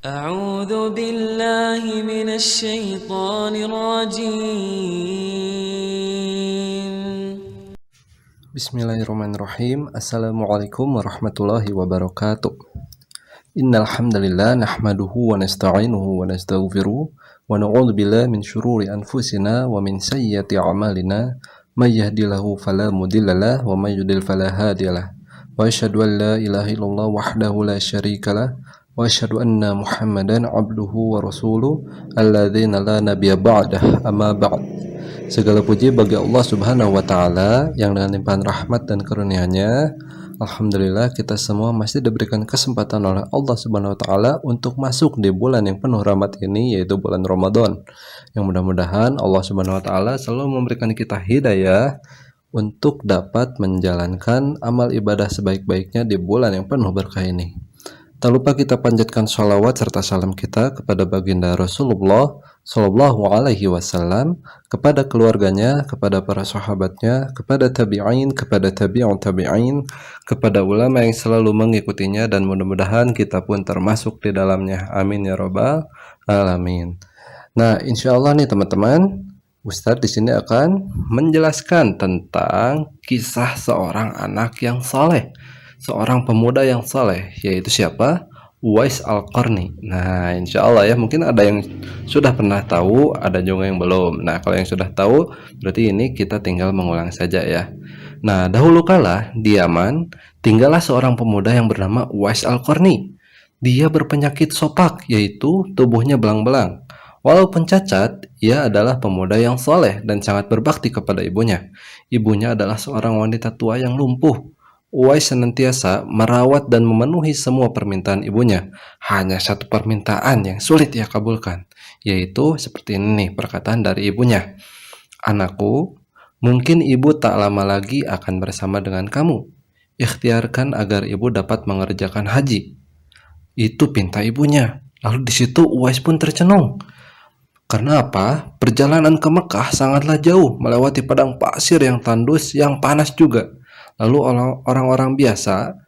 أعوذ بالله من الشيطان الرجيم. Bismillahirrahmanirrahim. Assalamualaikum warahmatullahi wabarakatuh. Innal hamdalillah nahmaduhu wa nasta'inuhu wa nastaghfiruh wa na'udzu billahi min syururi anfusina wa min sayyiati a'malina may yahdihillahu fala mudhillalah wa may yudhlil fala hadiyalah. Wa asyhadu an la ilaha illallah wahdahu la syarikalah wa asyhadu anna Muhammadan 'abduhu wa rasuluh alladzina la nabiyya ba'dah amma ba'd. Segala puji bagi Allah Subhanahu wa taala yang dengan limpahan rahmat dan karunia-Nya, alhamdulillah kita semua masih diberikan kesempatan oleh Allah Subhanahu wa taala untuk masuk di bulan yang penuh rahmat ini, yaitu bulan Ramadan. Yang mudah-mudahan Allah Subhanahu wa taala selalu memberikan kita hidayah untuk dapat menjalankan amal ibadah sebaik-baiknya di bulan yang penuh berkah ini. Tak lupa kita panjatkan sholawat serta salam kita kepada baginda Rasulullah Sallallahu Alaihi Wasallam, kepada keluarganya, kepada para sahabatnya, kepada tabi'in, kepada tabi'un tabi'in, kepada ulama yang selalu mengikutinya, dan mudah-mudahan kita pun termasuk di dalamnya. Amin ya robbal alamin. Nah, insya Allah nih teman-teman, Ustadz di sini akan menjelaskan tentang kisah seorang anak yang saleh, seorang pemuda yang saleh, yaitu siapa? Uwais Al-Qarni. Nah, insya Allah ya, mungkin ada yang sudah pernah tahu, ada juga yang belum. Nah, kalau yang sudah tahu, berarti ini kita tinggal mengulang saja ya. Nah, dahulu kala di Yaman, tinggallah seorang pemuda yang bernama Uwais Al-Qarni. Dia berpenyakit sopak, yaitu tubuhnya belang-belang. Walaupun cacat, ia adalah pemuda yang soleh dan sangat berbakti kepada ibunya. Ibunya adalah seorang wanita tua yang lumpuh. Uwais senantiasa merawat dan memenuhi semua permintaan ibunya. Hanya satu permintaan yang sulit ia kabulkan, yaitu seperti ini nih perkataan dari ibunya. Anakku, mungkin ibu tak lama lagi akan bersama dengan kamu. Ikhtiarkan agar ibu dapat mengerjakan haji. Itu pinta ibunya. Lalu di situ Uwais pun tercenung. Karena apa? Perjalanan ke Mekah sangatlah jauh, melewati padang pasir yang tandus, yang panas juga. Lalu orang-orang biasa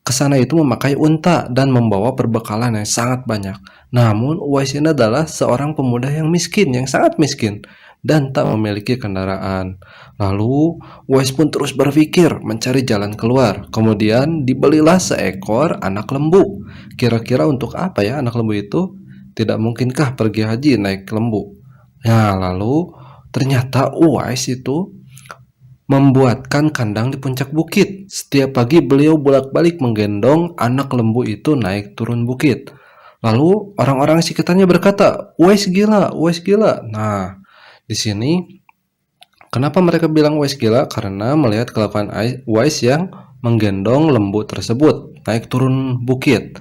ke sana itu memakai unta dan membawa perbekalan yang sangat banyak. Namun Uwais ini adalah seorang pemuda yang miskin, yang sangat miskin, dan tak memiliki kendaraan. Lalu Uwais pun terus berpikir mencari jalan keluar. Kemudian dibelilah seekor anak lembu. Kira-kira untuk apa ya anak lembu itu? Tidak mungkinkah pergi haji naik lembu? Nah, lalu ternyata Uwais itu membuatkan kandang di puncak bukit. Setiap pagi beliau bolak-balik menggendong anak lembu itu naik turun bukit. Lalu orang-orang sekitarnya berkata, Uwais gila, Uwais gila. Nah, di sini kenapa mereka bilang Uwais gila? Karena melihat kelakuan Uwais yang menggendong lembu tersebut naik turun bukit.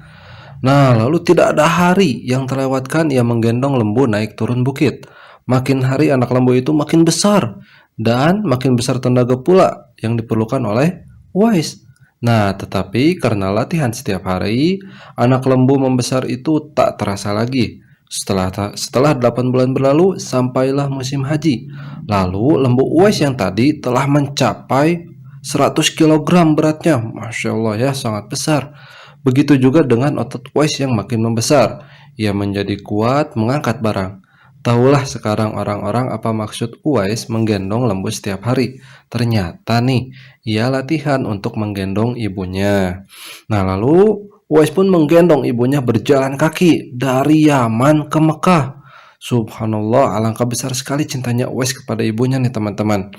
Nah, lalu tidak ada hari yang terlewatkan ia menggendong lembu naik turun bukit. Makin hari anak lembu itu makin besar, dan makin besar tenaga pula yang diperlukan oleh Uwais. Nah, tetapi karena latihan setiap hari, anak lembu membesar itu tak terasa lagi. Setelah 8 bulan berlalu, sampailah musim haji. Lalu lembu Uwais yang tadi telah mencapai 100 kg beratnya. Masya Allah ya, sangat besar. Begitu juga dengan otot Uwais yang makin membesar. Ia menjadi kuat mengangkat barang. Tahulah sekarang orang-orang apa maksud Uwais menggendong lembu setiap hari. Ternyata nih, ia latihan untuk menggendong ibunya. Nah, lalu Uwais pun menggendong ibunya berjalan kaki dari Yaman ke Mekah. Subhanallah, alangkah besar sekali cintanya Uwais kepada ibunya nih teman-teman.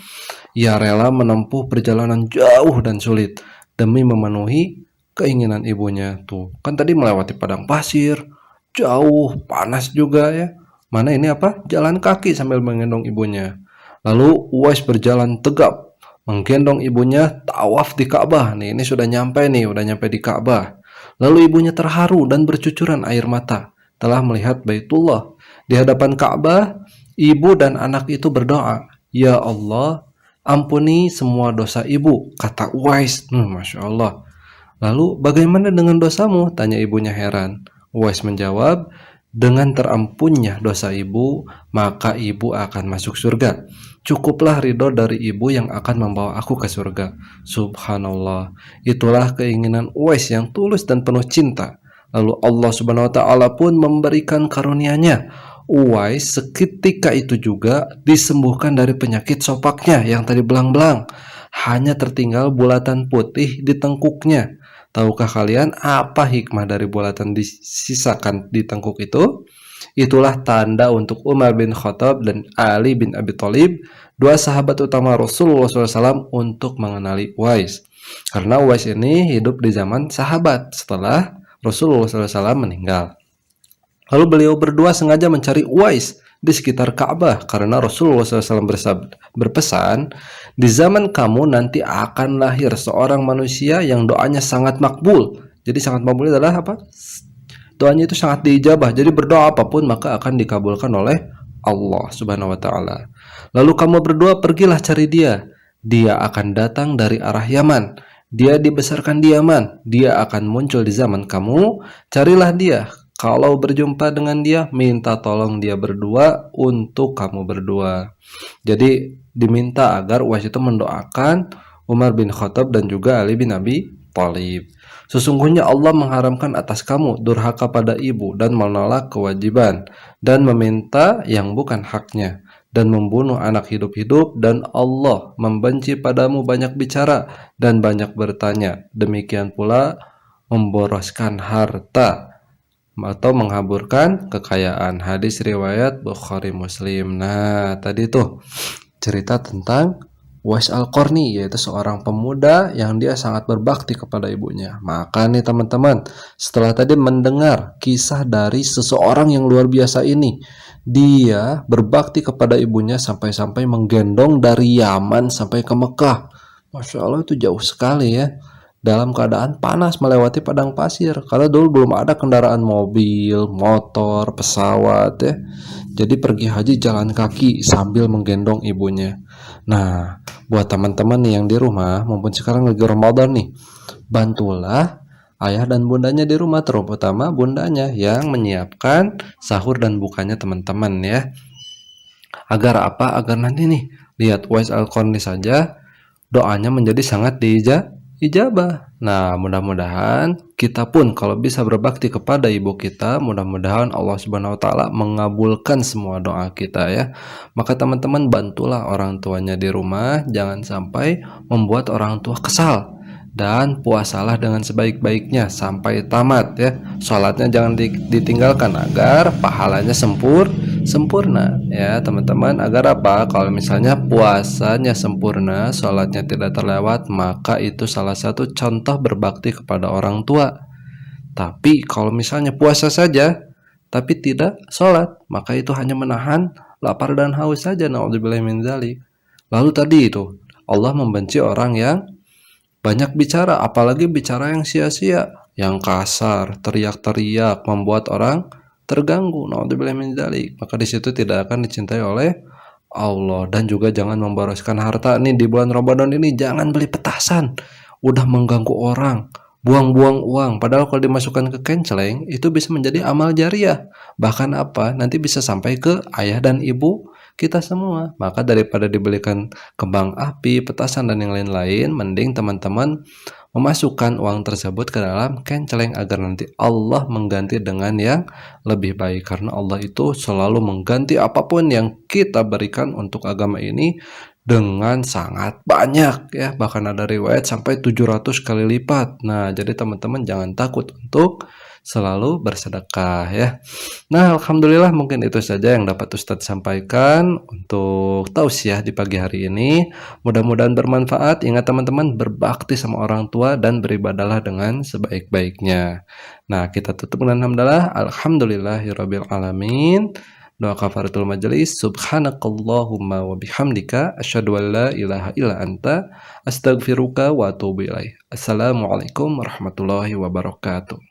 Ia rela menempuh perjalanan jauh dan sulit demi memenuhi keinginan ibunya. Tuh, kan tadi melewati padang pasir, jauh, panas juga ya. Mana ini apa? Jalan kaki sambil menggendong ibunya. Lalu Uwais berjalan tegap, menggendong ibunya tawaf di Ka'bah. Nih, ini sudah nyampe di Ka'bah. Lalu ibunya terharu dan bercucuran air mata telah melihat Baitullah. Di hadapan Ka'bah, ibu dan anak itu berdoa, "Ya Allah, ampuni semua dosa ibu," kata Uwais. Masya Allah. Lalu, "Bagaimana dengan dosamu?" tanya ibunya heran. Uwais menjawab, "Dengan terampunnya dosa ibu, maka ibu akan masuk surga. Cukuplah ridho dari ibu yang akan membawa aku ke surga." Subhanallah. Itulah keinginan Uwais yang tulus dan penuh cinta. Lalu Allah Subhanahu wa taala pun memberikan karunia-Nya. Uwais seketika itu juga disembuhkan dari penyakit sopaknya yang tadi belang-belang. Hanya tertinggal bulatan putih di tengkuknya. Tahukah kalian apa hikmah dari bulatan disisakan di tengkuk itu? Itulah tanda untuk Umar bin Khattab dan Ali bin Abi Thalib, dua sahabat utama Rasulullah SAW, untuk mengenali Uwais. Karena Uwais ini hidup di zaman sahabat setelah Rasulullah SAW meninggal. Lalu beliau berdua sengaja mencari Uwais di sekitar Ka'bah karena Rasulullah SAW berpesan, di zaman kamu nanti akan lahir seorang manusia yang doanya sangat makbul. Jadi sangat makbul adalah apa? Doanya itu sangat diijabah. Jadi berdoa apapun maka akan dikabulkan oleh Allah Subhanahu wa taala. Lalu kamu berdua pergilah cari dia. Dia akan datang dari arah Yaman. Dia dibesarkan di Yaman. Dia akan muncul di zaman kamu. Carilah dia. Kalau berjumpa dengan dia, minta tolong dia berdua untuk kamu berdua. Jadi diminta agar Uwais itu mendoakan Umar bin Khattab dan juga Ali bin Abi Thalib. Sesungguhnya Allah mengharamkan atas kamu durhaka pada ibu dan menolak kewajiban dan meminta yang bukan haknya dan membunuh anak hidup-hidup, dan Allah membenci padamu banyak bicara dan banyak bertanya. Demikian pula memboroskan harta atau menghaburkan kekayaan. Hadis riwayat Bukhari Muslim. Nah, tadi tuh cerita tentang Uwais Al-Qarni, yaitu seorang pemuda yang dia sangat berbakti kepada ibunya. Maka nih teman-teman, setelah tadi mendengar kisah dari seseorang yang luar biasa ini, dia berbakti kepada ibunya sampai-sampai menggendong dari Yaman sampai ke Mekah. Masya Allah, itu jauh sekali ya. Dalam keadaan panas melewati padang pasir, karena dulu belum ada kendaraan mobil, motor, pesawat ya. Jadi pergi haji jalan kaki sambil menggendong ibunya. Nah, buat teman-teman nih yang di rumah, mumpun sekarang lagi Ramadan nih, bantulah ayah dan bundanya di rumah, terutama bundanya yang menyiapkan sahur dan bukanya teman-teman ya. Agar apa? Agar nanti nih, lihat Uwais Al-Qarni saja doanya menjadi sangat ijabah. Nah, mudah-mudahan kita pun kalau bisa berbakti kepada ibu kita, mudah-mudahan Allah Subhanahu wa taala mengabulkan semua doa kita ya. Maka teman-teman bantulah orang tuanya di rumah, jangan sampai membuat orang tua kesal. Dan puasalah dengan sebaik-baiknya sampai tamat ya. Sholatnya jangan ditinggalkan agar pahalanya sempurna ya teman-teman. Agar apa? Kalau misalnya puasanya sempurna, sholatnya tidak terlewat, maka itu salah satu contoh berbakti kepada orang tua. Tapi kalau misalnya puasa saja tapi tidak sholat, maka itu hanya menahan lapar dan haus saja. Na'udzubillahi min dzalik. Lalu tadi itu Allah membenci orang yang banyak bicara, apalagi bicara yang sia-sia, yang kasar, teriak-teriak, membuat orang terganggu. Na'udzubillahi min dzalik. Maka di situ tidak akan dicintai oleh Allah. Dan juga jangan memboroskan harta nih di bulan Ramadan ini. Jangan beli petasan, udah mengganggu orang, buang-buang uang. Padahal kalau dimasukkan ke kenceleng itu bisa menjadi amal jariah. Bahkan apa? Nanti bisa sampai ke ayah dan ibu kita semua. Maka daripada dibelikan kembang api, petasan dan yang lain-lain, mending teman-teman memasukkan uang tersebut ke dalam kenceleng agar nanti Allah mengganti dengan yang lebih baik. Karena Allah itu selalu mengganti apapun yang kita berikan untuk agama ini dengan sangat banyak ya. Bahkan ada riwayat sampai 700 kali lipat. Nah, jadi teman-teman jangan takut untuk selalu bersedekah ya. Nah, alhamdulillah mungkin itu saja yang dapat Ustadz sampaikan untuk tausiah di pagi hari ini. Mudah-mudahan bermanfaat. Ingat teman-teman, berbakti sama orang tua dan beribadahlah dengan sebaik-baiknya. Nah, kita tutup dengan hamdalah. Alhamdulillahirabbil alamin. Doa kafaratul majelis. Subhanakallahumma wa bihamdika asyhadu an la ilaha illa anta astaghfiruka wa atubu ilaik. Assalamualaikum warahmatullahi wabarakatuh.